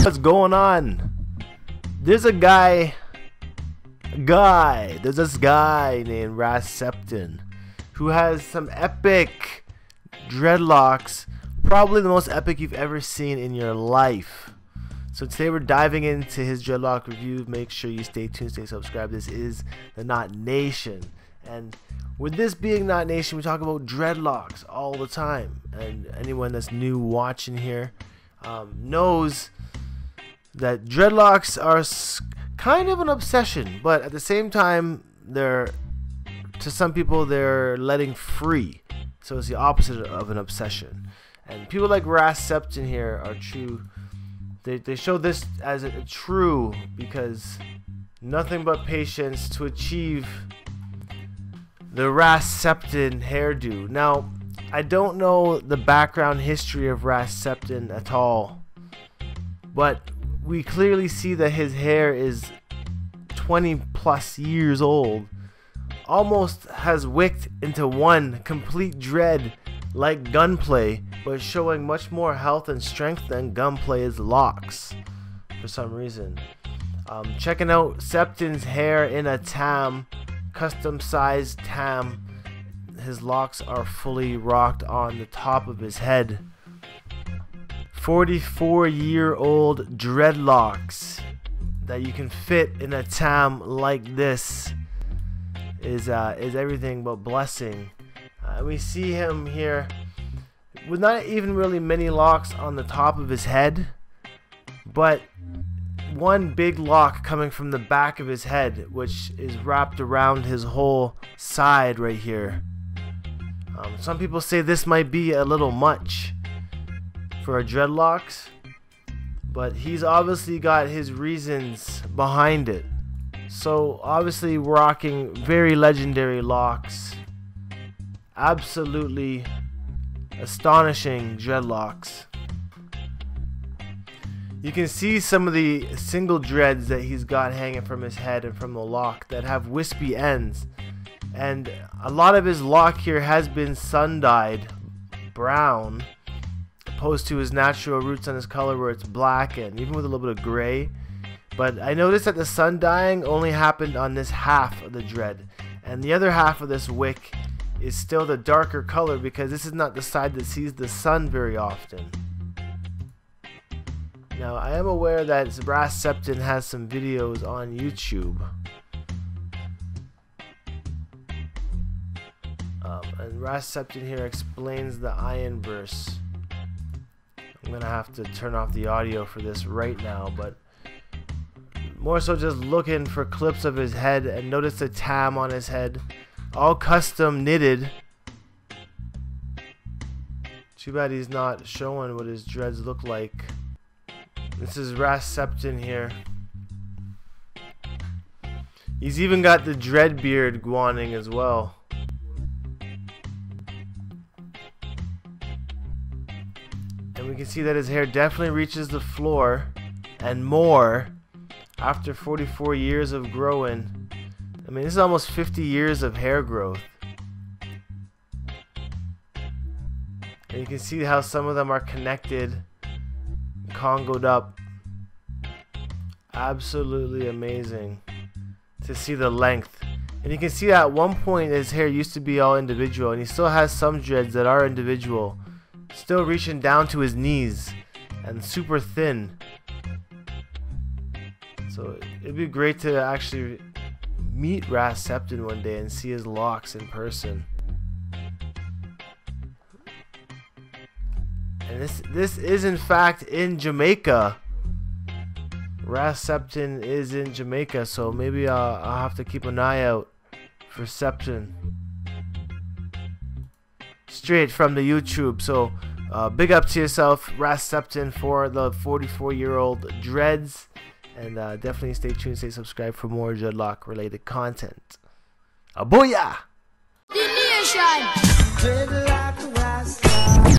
What's going on? There's this guy named Septon who has some epic dreadlocks, probably the most epic you've ever seen in your life. So today we're diving into his dreadlock review. Make sure you stay tuned, stay subscribed. This is the Knot Nation, and with this being Knot Nation, we talk about dreadlocks all the time, and anyone that's new watching here knows that dreadlocks are kind of an obsession, but at the same time, to some people they're letting free. So it's the opposite of an obsession. And people like Septon here are true. They show this as a true, because nothing but patience to achieve the Septon hairdo. Now, I don't know the background history of Septon at all, but we clearly see that his hair is 20 plus years old, almost has wicked into one complete dread like Gunplay, but showing much more health and strength than Gunplay's locks for some reason. Checking out Septon's hair in a tam, custom sized tam. His locks are fully rocked on the top of his head. 44-year-old dreadlocks that you can fit in a tam like this is everything but blessing. We see him here with not even really many locks on the top of his head, but one big lock coming from the back of his head, which is wrapped around his whole side right here. Some people say this might be a little much for a dreadlocks, but he's obviously got his reasons behind it. So obviously rocking very legendary locks, absolutely astonishing dreadlocks. You can see some of the single dreads that he's got hanging from his head and from the lock that have wispy ends, and a lot of his lock here has been sun dyed brown, opposed to his natural roots on his color where it's black and even with a little bit of gray. But I noticed that the sun dyeing only happened on this half of the dread, and the other half of this wick is still the darker color because this is not the side that sees the sun very often. Now, I am aware that Septon has some videos on YouTube, and Septon here explains the iron verse. I'm gonna have to turn off the audio for this right now, but more so just looking for clips of his head, and notice the tam on his head, all custom knitted. Too bad he's not showing what his dreads look like. This is Septon here. He's even got the dread beard guaning as well. And we can see that his hair definitely reaches the floor and more after 44 years of growing. I mean, this is almost 50 years of hair growth. And you can see how some of them are connected, congoed up. Absolutely amazing to see the length. And you can see that at one point his hair used to be all individual, and he still has some dreads that are individual, still reaching down to his knees and super thin. So it'd be great to actually meet Septon one day and see his locks in person. And this is in fact in Jamaica. Septon is in Jamaica, so maybe I'll have to keep an eye out for Septon straight from the YouTube. So big up to yourself, Septon, for the 44-year-old dreads, and definitely stay tuned, stay subscribed for more dreadlock related content. Booyah! The Nation!